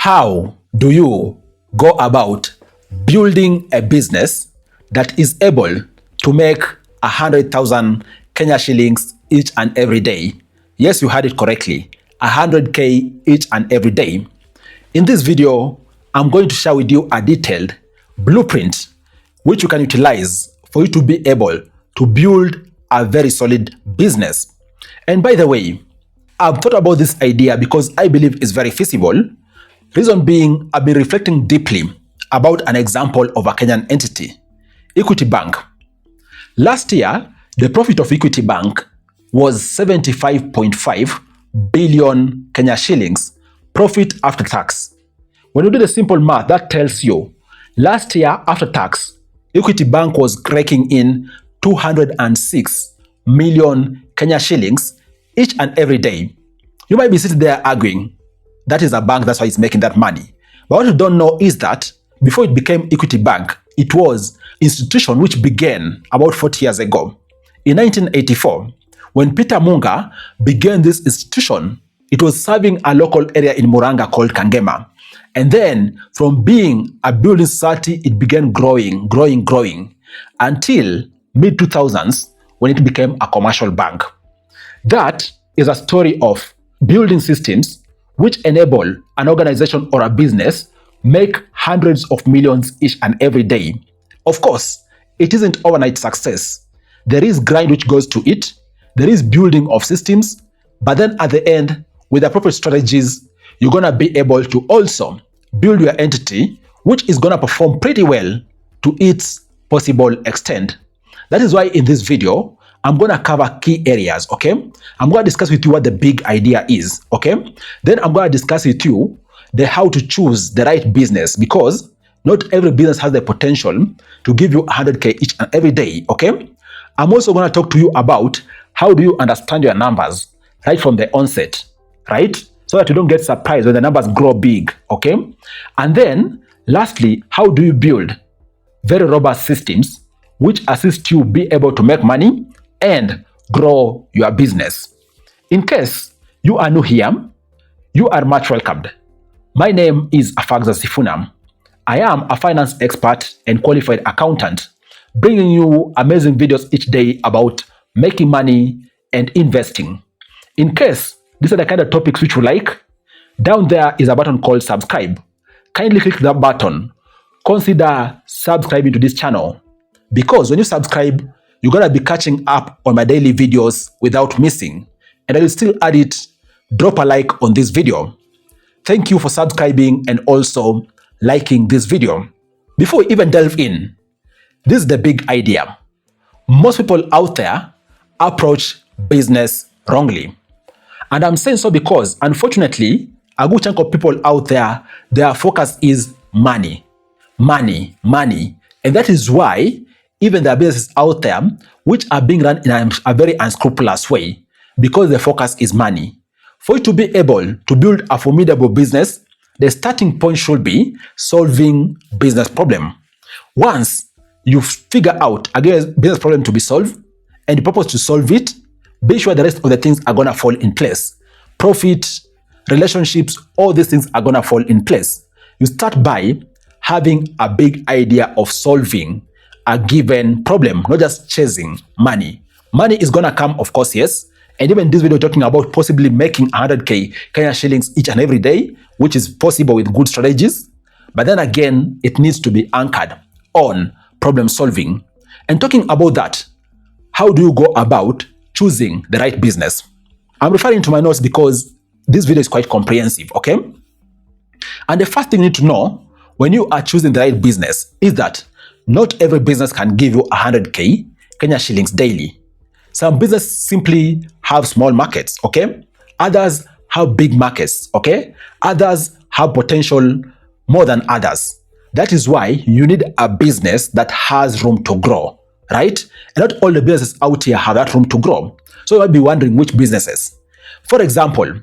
How do you go about building a business that is able to make 100,000 Kenya shillings each and every day? Yes, you heard it correctly, 100K each and every day. In this video, I'm going to share with you a detailed blueprint which you can utilize for you to be able to build a very solid business. And by the way, I've thought about this idea because I believe it's very feasible. Reason being, I've been reflecting deeply about an example of a Kenyan entity, Equity Bank. Last year, the profit of Equity Bank was 75.5 billion Kenya shillings, profit after tax. When you do the simple math, that tells you last year after tax, Equity Bank was raking in 206 million Kenya shillings each and every day. You might be sitting there arguing, that is a bank, that's why it's making that money. But what you don't know is that before it became Equity Bank, it was an institution which began about 40 years ago. In 1984, when Peter Munga began this institution, it was serving a local area in Muranga called Kangema. And then from being a building society, it began growing until mid-2000s when it became a commercial bank. That is a story of building systems which enable an organization or a business make hundreds of millions each and every day. Of course, it isn't overnight success. There is grind which goes to it. There is building of systems. But then at the end, with appropriate strategies, you're going to be able to also build your entity, which is going to perform pretty well to its possible extent. That is why in this video, I'm going to cover key areas, okay? I'm going to discuss with you what the big idea is, okay? Then I'm going to discuss with you the how to choose the right business, because not every business has the potential to give you 100K each and every day, okay? I'm also going to talk to you about how do you understand your numbers right from the onset, right? So that you don't get surprised when the numbers grow big, okay? And then lastly, how do you build very robust systems which assist you be able to make money and grow your business. In case you are new here, you are much welcomed. My name is Afagza Sifuna. I am a finance expert and qualified accountant, bringing you amazing videos each day about making money and investing. In case these are the kind of topics which you like, down there is a button called subscribe. Kindly click that button. Consider subscribing to this channel, because when you subscribe, you're going to be catching up on my daily videos without missing. And I will still add it, drop a like on this video. Thank you for subscribing and also liking this video. Before we even delve in, this is the big idea. Most people out there approach business wrongly. And I'm saying so because, unfortunately, a good chunk of people out there, their focus is money. Money. And that is why even there are businesses out there which are being run in a very unscrupulous way, because the focus is money. For you to be able to build a formidable business, the starting point should be solving business problem. Once you figure out a business problem to be solved and you purpose to solve it, be sure the rest of the things are going to fall in place. Profit, relationships, all these things are going to fall in place. You start by having a big idea of solving a given problem, not just chasing money. Money is going to come, of course, yes. And even this video talking about possibly making 100K Kenya shillings each and every day, which is possible with good strategies. But then again, it needs to be anchored on problem solving. And talking about that, how do you go about choosing the right business? I'm referring to my notes because this video is quite comprehensive, okay? And the first thing you need to know when you are choosing the right business is that not every business can give you 100K Kenya shillings daily. Some businesses simply have small markets, okay? Others have big markets, okay? Others have potential more than others. That is why you need a business that has room to grow, right? And not all the businesses out here have that room to grow. So you might be wondering which businesses. For example,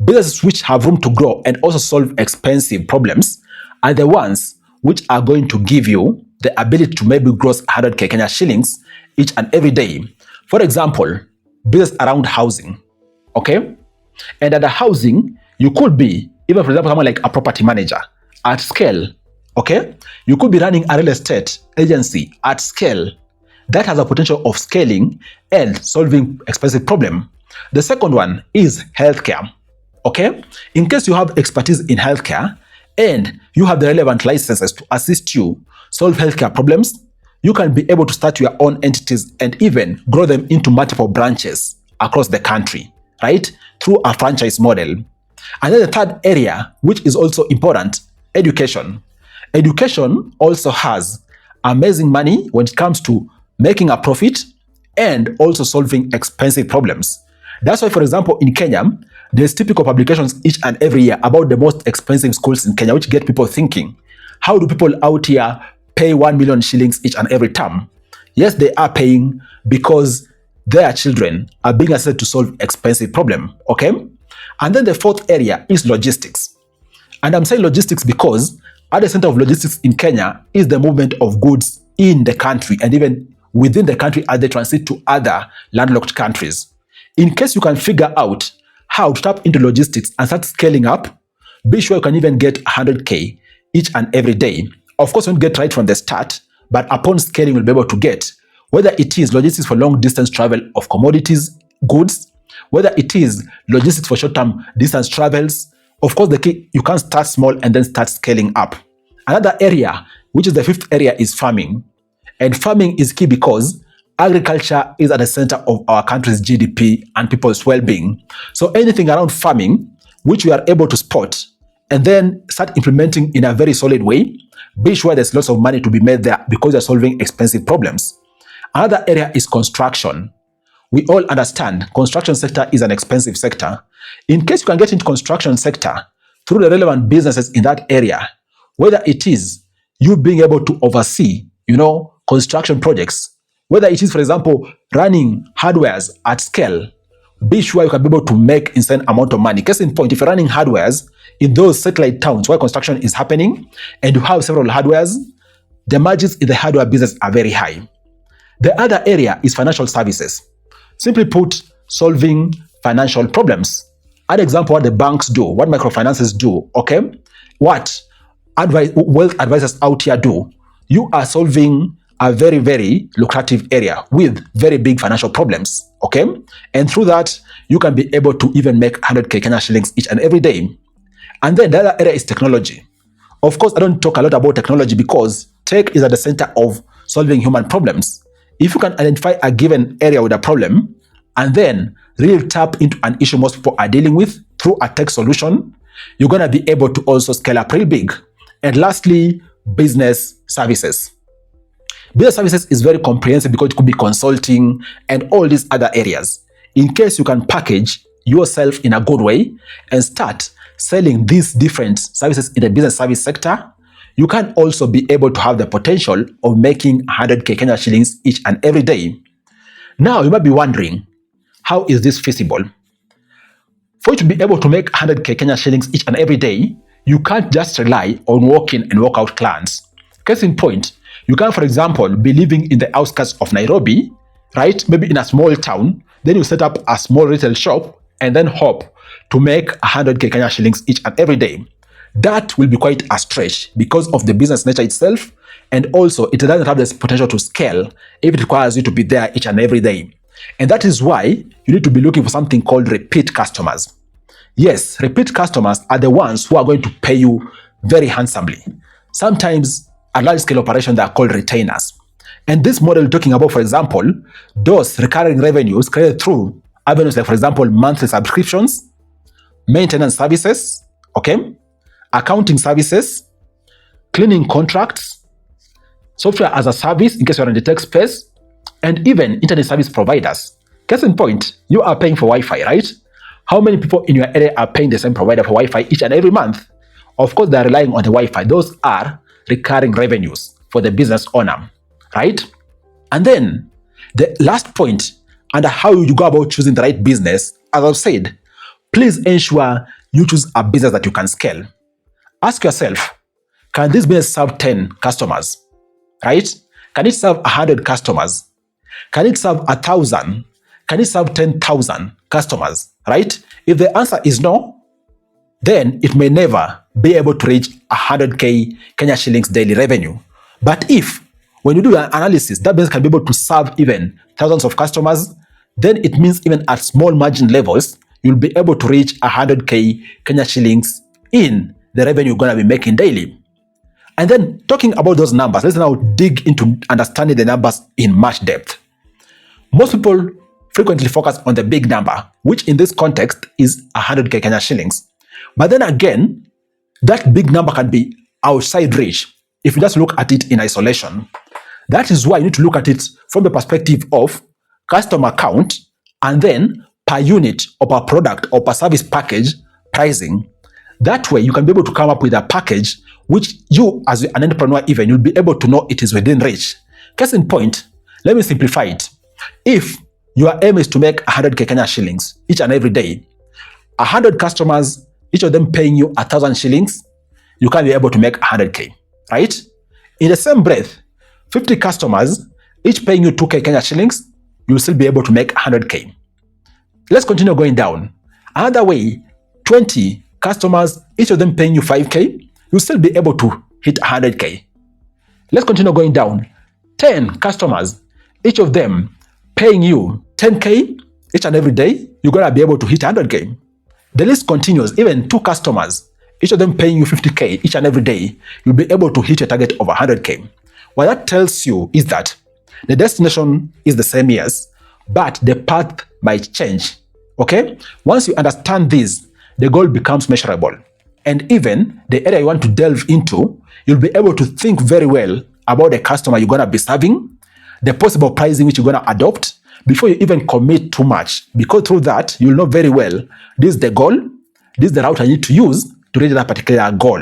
businesses which have room to grow and also solve expensive problems are the ones which are going to give you the ability to maybe gross 100K Kenya shillings each and every day. For example, business around housing, okay? And at the housing, you could be even for example, someone like a property manager at scale, okay? You could be running a real estate agency at scale. That has a potential of scaling and solving expensive problem. The second one is healthcare, okay? In case you have expertise in healthcare and you have the relevant licenses to assist you solve healthcare problems, you can be able to start your own entities and even grow them into multiple branches across the country, right? Through a franchise model. And then the third area, which is also important, education. Education also has amazing money when it comes to making a profit and also solving expensive problems. That's why, for example, in Kenya, there's typical publications each and every year about the most expensive schools in Kenya, which get people thinking, how do people out here pay 1 million shillings each and every term? Yes, they are paying because their children are being assessed to solve expensive problem, okay? And then the fourth area is logistics. And I'm saying logistics because at the center of logistics in Kenya is the movement of goods in the country and even within the country as they transit to other landlocked countries. In case you can figure out how to tap into logistics and start scaling up, be sure you can even get 100K each and every day. Of course, you won't get right from the start, but upon scaling, you'll be able to get, whether it is logistics for long distance travel of commodities, goods, whether it is logistics for short-term distance travels. Of course, the key, you can start small and then start scaling up. Another area, which is the fifth area, is farming. And farming is key because agriculture is at the center of our country's GDP and people's well-being. So anything around farming, which we are able to spot and then start implementing in a very solid way, be sure there's lots of money to be made there because you're solving expensive problems. Another area is construction. We all understand construction sector is an expensive sector. In case you can get into construction sector through the relevant businesses in that area, whether it is you being able to oversee, construction projects, whether it is, for example, running hardwares at scale, be sure you can be able to make insane amount of money. Case in point, if you're running hardwares in those satellite towns where construction is happening and you have several hardwares, the margins in the hardware business are very high. The other area is financial services. Simply put, solving financial problems. An example, what the banks do, what microfinances do, okay? What wealth advisors out here do. You are solving a very, very lucrative area with very big financial problems, okay? And through that, you can be able to even make 100K Kenya shillings each and every day. And then the other area is technology. Of course, I don't talk a lot about technology because tech is at the center of solving human problems. If you can identify a given area with a problem and then really tap into an issue most people are dealing with through a tech solution, you're going to be able to also scale up pretty big. And lastly, business services. Business services is very comprehensive because it could be consulting and all these other areas. In case you can package yourself in a good way and start selling these different services in the business service sector, you can also be able to have the potential of making 100K Kenya shillings each and every day. Now, you might be wondering, how is this feasible? For you to be able to make 100K Kenya shillings each and every day, you can't just rely on walk-in and walk-out clients. Case in point, you can, for example, be living in the outskirts of Nairobi, right? Maybe in a small town, then you set up a small retail shop and then hope to make 100K Kenya shillings each and every day. That will be quite a stretch because of the business nature itself, and also it doesn't have this potential to scale if it requires you to be there each and every day. And that is why you need to be looking for something called repeat customers. Yes, repeat customers are the ones who are going to pay you very handsomely. Sometimes a large-scale operation, they are called retainers. And this model talking about, for example, those recurring revenues created through avenues like, for example, monthly subscriptions, maintenance services, okay, accounting services, cleaning contracts, software as a service in case you're in the tech space, and even internet service providers. Case in point, you are paying for Wi-Fi, right? How many people in your area are paying the same provider for Wi-Fi each and every month? Of course, they're relying on the Wi-Fi. Those are recurring revenues for the business owner, right? And then the last point under how you go about choosing the right business, as I've said, please ensure you choose a business that you can scale. Ask yourself, can this business serve 10 customers, right? Can it serve 100 customers? Can it serve 1,000? Can it serve 10,000 customers, right? If the answer is no, then it may never be able to reach 100k Kenya shillings daily revenue. But if, when you do an analysis, that business can be able to serve even thousands of customers, then it means even at small margin levels, you'll be able to reach 100k Kenya shillings in the revenue you're going to be making daily. And then talking about those numbers, let's now dig into understanding the numbers in much depth. Most people frequently focus on the big number, which in this context is 100k Kenya shillings. But then again, that big number can be outside reach if you just look at it in isolation. That is why you need to look at it from the perspective of customer count and then per unit or per product or per service package pricing. That way you can be able to come up with a package which you as an entrepreneur even you'll be able to know it is within reach. Case in point, let me simplify it. If your aim is to make 100k Kenya shillings each and every day, 100 customers, each of them paying you 1,000 shillings, you can be able to make 100k, right? In the same breath, 50 customers, each paying you 2k Kenya shillings, you'll still be able to make 100k. Let's continue going down. Another way, 20 customers, each of them paying you 5k, you'll still be able to hit 100k. Let's continue going down. 10 customers, each of them paying you 10k each and every day, you're going to be able to hit 100k. The list continues. Even 2 customers, each of them paying you 50k each and every day, you'll be able to hit a target of 100k. What that tells you is that the destination is the same, yes, but the path might change. Okay? Once you understand this, the goal becomes measurable. And even the area you want to delve into, you'll be able to think very well about the customer you're going to be serving, the possible pricing which you're going to adopt before you even commit too much. Because through that, you'll know very well, this is the goal, this is the route I need to use to reach that particular goal.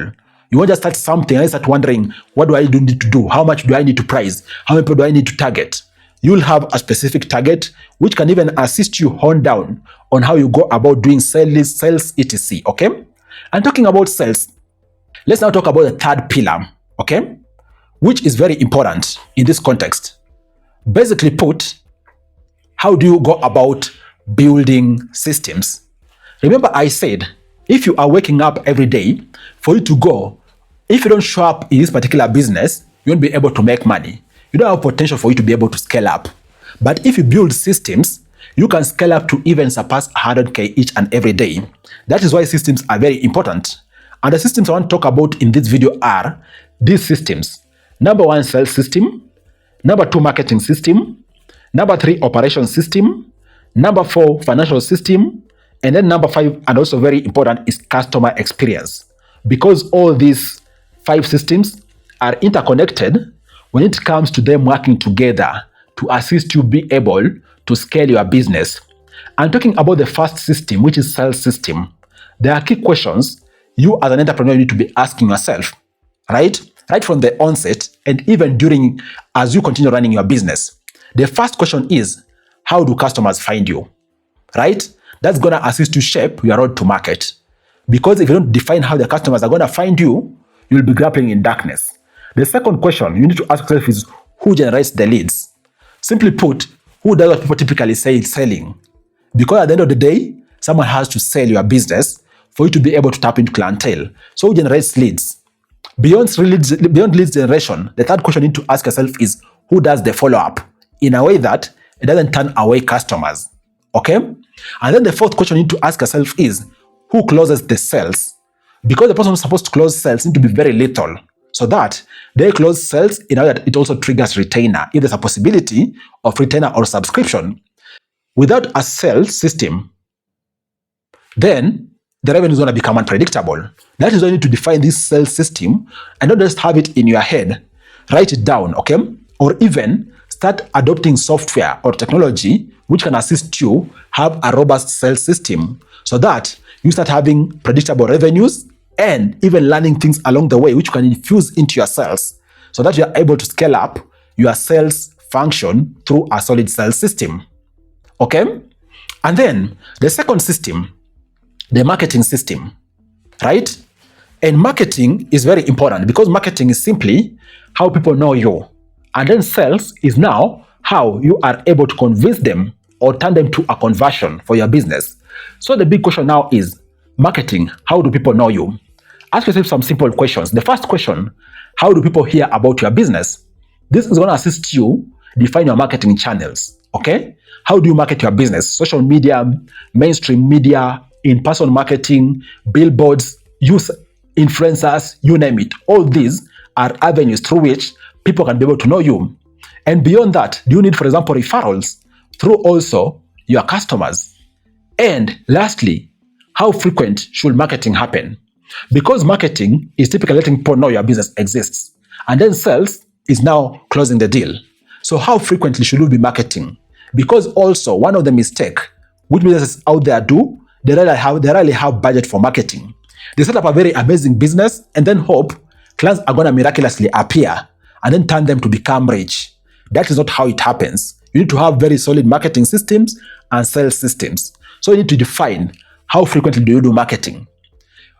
You won't just start something and start wondering, what do I need to do? How much do I need to price? How many people do I need to target? You'll have a specific target which can even assist you hone down on how you go about doing sales, etc. Okay? And talking about sales, let's now talk about the third pillar, okay? Which is very important in this context. Basically put, how do you go about building systems? Remember I said, if you are waking up every day, for you to go, if you don't show up in this particular business, you won't be able to make money. You don't have potential for you to be able to scale up. But if you build systems, you can scale up to even surpass 100k each and every day. That is why systems are very important. And the systems I want to talk about in this video are these systems. Number 1, sales system. Number 2, marketing system. Number 3, operation system. Number 4, financial system. And then number 5, and also very important, is customer experience. Because all these 5 systems are interconnected when it comes to them working together to assist you be able to scale your business. I'm talking about the first system, which is sales system. There are key questions you as an entrepreneur need to be asking yourself, right? Right from the onset and even during as you continue running your business. The first question is, how do customers find you, right? That's going to assist you shape your road to market. Because if you don't define how the customers are going to find you, you'll be grappling in darkness. The second question you need to ask yourself is, who generates the leads? Simply put, who does what people typically say is selling? Because at the end of the day, someone has to sell your business for you to be able to tap into clientele. So who generates leads? Beyond leads generation, the third question you need to ask yourself is, who does the follow-up in a way that it doesn't turn away customers? Okay? And then the fourth question you need to ask yourself is, who closes the sales? Because the person who's supposed to close sales need to be very lethal, so that they close sales in a way that it also triggers retainer, if there's a possibility of retainer or subscription. Without a sales system, then the revenue is going to become unpredictable. That is why you need to define this sales system and not just have it in your head. Write it down, okay? Or even start adopting software or technology which can assist you have a robust sales system so that you start having predictable revenues and even learning things along the way which you can infuse into your sales so that you are able to scale up your sales function through a solid sales system. Okay? And then the second system, the marketing system, right? And marketing is very important because marketing is simply how people know you. And then sales is now how you are able to convince them or turn them to a conversion for your business. So the big question now is, marketing, how do people know you? Ask yourself some simple questions. The first question, how do people hear about your business? This is going to assist you define your marketing channels, okay? How do you market your business? Social media, mainstream media, in-person marketing, billboards, use influencers, you name it. All these are avenues through which people can be able to know you. And beyond that, do you need, for example, referrals through also your customers? And lastly, how frequent should marketing happen? Because marketing is typically letting people know your business exists. And then sales is now closing the deal. So how frequently should you be marketing? Because also one of the mistakes which businesses out there do, they rarely have budget for marketing. They set up a very amazing business and then hope clients are going to miraculously appear and then turn them to become rich. That is not how it happens. You need to have very solid marketing systems and sales systems. So you need to define how frequently do you do marketing.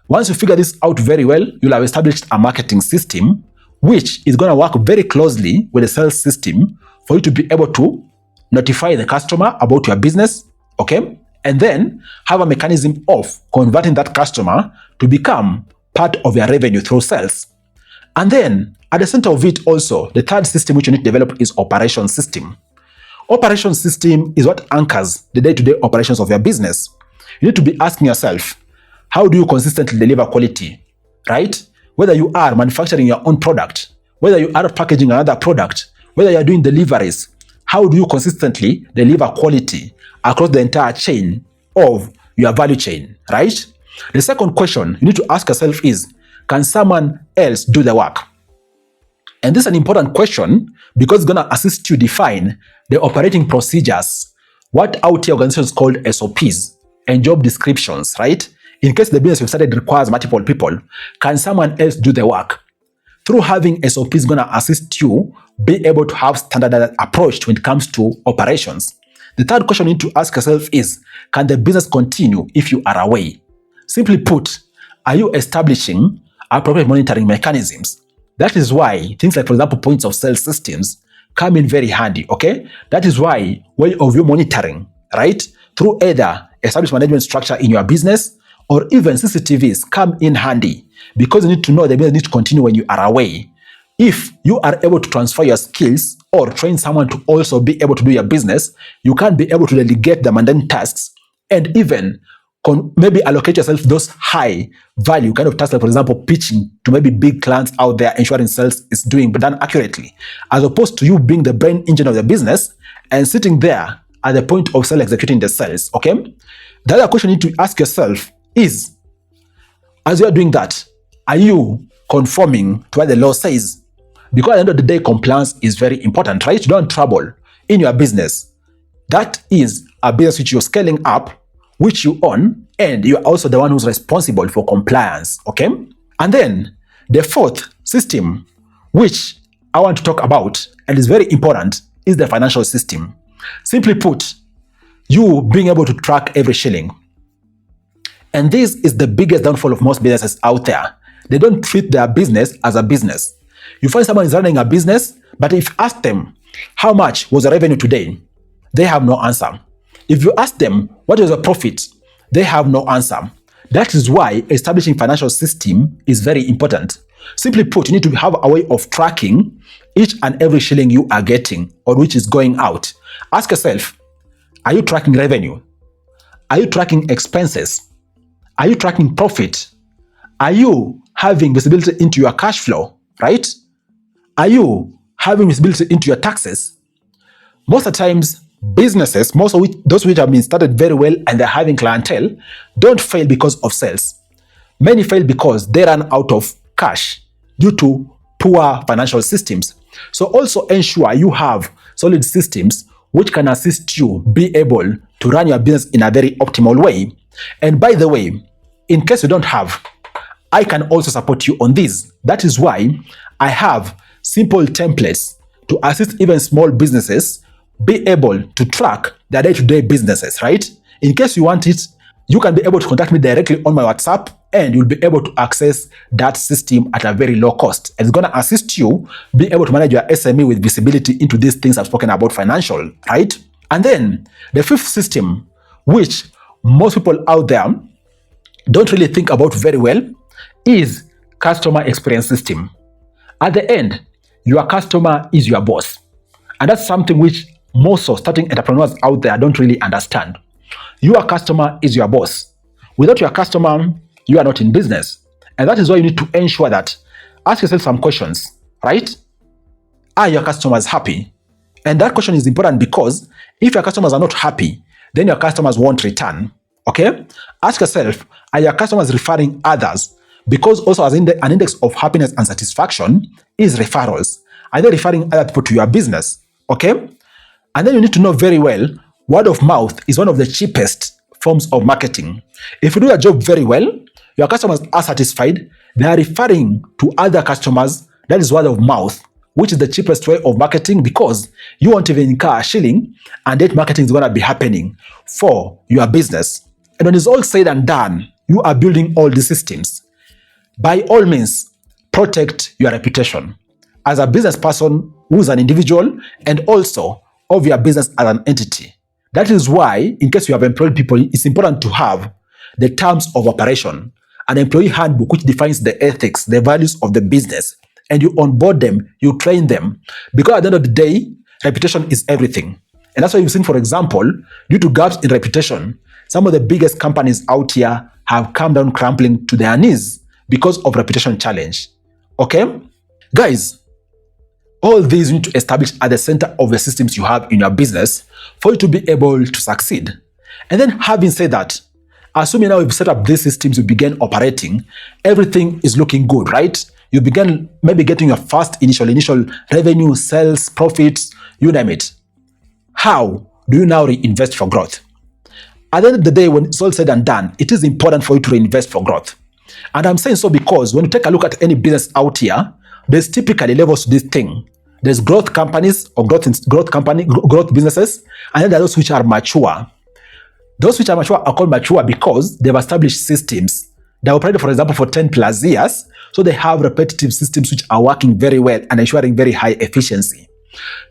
Once you figure this out very well, you'll have established a marketing system which is going to work very closely with the sales system for you to be able to notify the customer about your business, okay? And then have a mechanism of converting that customer to become part of your revenue through sales. And then at the center of it also, the third system which you need to develop is operation system. Operation system is what anchors the day-to-day operations of your business. You need to be asking yourself, how do you consistently deliver quality, right? Whether you are manufacturing your own product, whether you are packaging another product, whether you are doing deliveries, how do you consistently deliver quality across the entire chain of your value chain, right? The second question you need to ask yourself is, can someone else do the work? And this is an important question because it's going to assist you define the operating procedures, what out here organizations called SOPs and job descriptions, right? In case the business you've started requires multiple people, can someone else do the work? Through having SOPs is going to assist you be able to have standardized approach when it comes to operations. The third question you need to ask yourself is, can the business continue if you are away? Simply put, are you establishing appropriate monitoring mechanisms? That is why things like, for example, points of sale systems come in very handy, okay? That is why way of you monitoring, right? Through either established management structure in your business or even CCTVs come in handy because you need to know the business needs to continue when you are away. If you are able to transfer your skills or train someone to also be able to do your business, you can be able to delegate the mundane tasks and even maybe allocate yourself those high value kind of tasks, like for example, pitching to maybe big clients out there, ensuring sales is done accurately, as opposed to you being the brain engine of the business and sitting there at the point of sale executing the sales, okay? The other question you need to ask yourself is, as you are doing that, are you conforming to what the law says? Because at the end of the day, compliance is very important, right? You don't want trouble in your business. That is a business which you're scaling up, which you own, and you're also the one who's responsible for compliance, okay? And then the fourth system, which I want to talk about, and is very important, is the financial system. Simply put, you being able to track every shilling. And this is the biggest downfall of most businesses out there. They don't treat their business as a business. You find someone is running a business, but if you ask them, how much was the revenue today? They have no answer. If you ask them, what is the profit? They have no answer. That is why establishing financial system is very important. Simply put, you need to have a way of tracking each and every shilling you are getting or which is going out. Ask yourself, are you tracking revenue? Are you tracking expenses? Are you tracking profit? Are you having visibility into your cash flow, right? Are you having visibility into your taxes? Most of the times, businesses, most of those which have been started very well and they're having clientele, don't fail because of sales. Many fail because they run out of cash due to poor financial systems. So also ensure you have solid systems which can assist you be able to run your business in a very optimal way. And by the way, in case you don't have, I can also support you on this. That is why I have simple templates to assist even small businesses be able to track their day-to-day businesses, right? In case you want it, you can be able to contact me directly on my WhatsApp and you'll be able to access that system at a very low cost. And it's going to assist you be able to manage your SME with visibility into these things I've spoken about financial, right? And then the fifth system, which most people out there don't really think about very well is customer experience system. At the end, your customer is your boss. And that's something which most of starting entrepreneurs out there don't really understand. Your customer is your boss. Without your customer, you are not in business. And that is why you need to ensure that, ask yourself some questions, right? Are your customers happy? And that question is important because if your customers are not happy, then your customers won't return. Okay? Ask yourself, are your customers referring others? Because also as an index of happiness and satisfaction is referrals. Are they referring other people to your business? Okay? And then you need to know very well, word of mouth is one of the cheapest forms of marketing. If you do your job very well, your customers are satisfied, they are referring to other customers. That is word of mouth, which is the cheapest way of marketing because you won't even incur a shilling, and that marketing is going to be happening for your business. And when it's all said and done, you are building all the systems. By all means, protect your reputation as a business person who is an individual and also of your business as an entity. That is why, in case you have employed people, it's important to have the terms of operation, an employee handbook which defines the ethics, the values of the business, and you onboard them, you train them. Because at the end of the day, reputation is everything. And that's why you've seen, for example, due to gaps in reputation, some of the biggest companies out here have come down crumbling to their knees because of reputation challenge. Okay? Guys, all these you need to establish at the center of the systems you have in your business for you to be able to succeed. And then having said that, assuming now you've set up these systems, you begin operating, everything is looking good, right? You begin maybe getting your first initial revenue, sales, profits, you name it. How do you now reinvest for growth? At the end of the day, when it's all said and done, it is important for you to reinvest for growth. And I'm saying so because when you take a look at any business out here, there's typically levels to this thing. There's growth companies or growth businesses, and then there are those which are mature. Those which are mature are called mature because they've established systems. They operated, for example, for 10 plus years, so they have repetitive systems which are working very well and ensuring very high efficiency.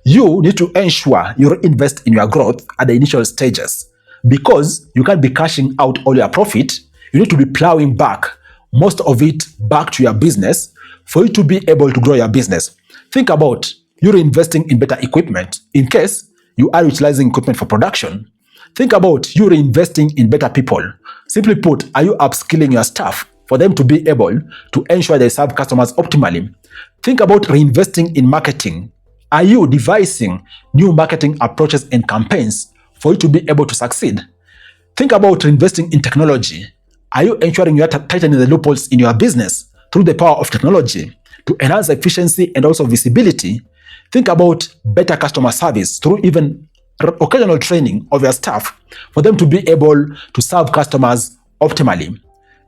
You need to ensure you invest in your growth at the initial stages because you can't be cashing out all your profit. You need to be plowing back most of it back to your business for you to be able to grow your business. Think about you reinvesting in better equipment in case you are utilizing equipment for production. Think about you reinvesting in better people. Simply put, are you upskilling your staff for them to be able to ensure they serve customers optimally? Think about reinvesting in marketing. Are you devising new marketing approaches and campaigns for you to be able to succeed? Think about reinvesting in technology. Are you ensuring you are tightening the loopholes in your business through the power of technology to enhance efficiency and also visibility? Think about better customer service through even occasional training of your staff for them to be able to serve customers optimally.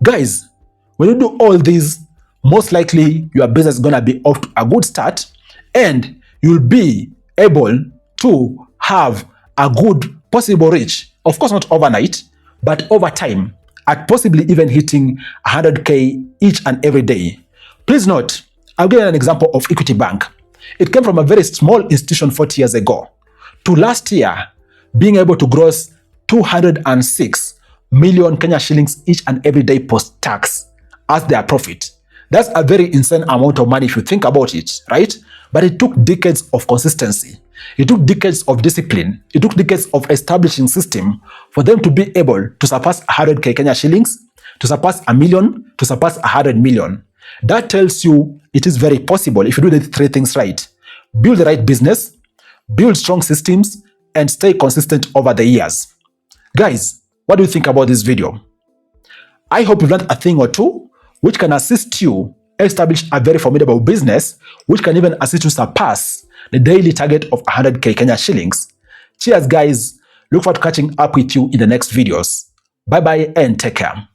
Guys, when you do all these, most likely your business is going to be off to a good start and you'll be able to have a good possible reach. Of course, not overnight, but over time, at possibly even hitting 100K each and every day. Please note, I'll give you an example of Equity Bank. It came from a very small institution 40 years ago to last year being able to gross 206 million Kenya shillings each and every day post-tax as their profit. That's a very insane amount of money if you think about it, right? But it took decades of consistency. It took decades of discipline. It took decades of establishing system for them to be able to surpass 100K Kenya shillings, to surpass 1 million, to surpass 100 million. That tells you it is very possible if you do the three things right. Build the right business, build strong systems, and stay consistent over the years. Guys, what do you think about this video? I hope you've learned a thing or two which can assist you establish a very formidable business which can even assist you surpass the daily target of 100K Kenya shillings. Cheers, guys. Look forward to catching up with you in the next videos. Bye-bye and take care.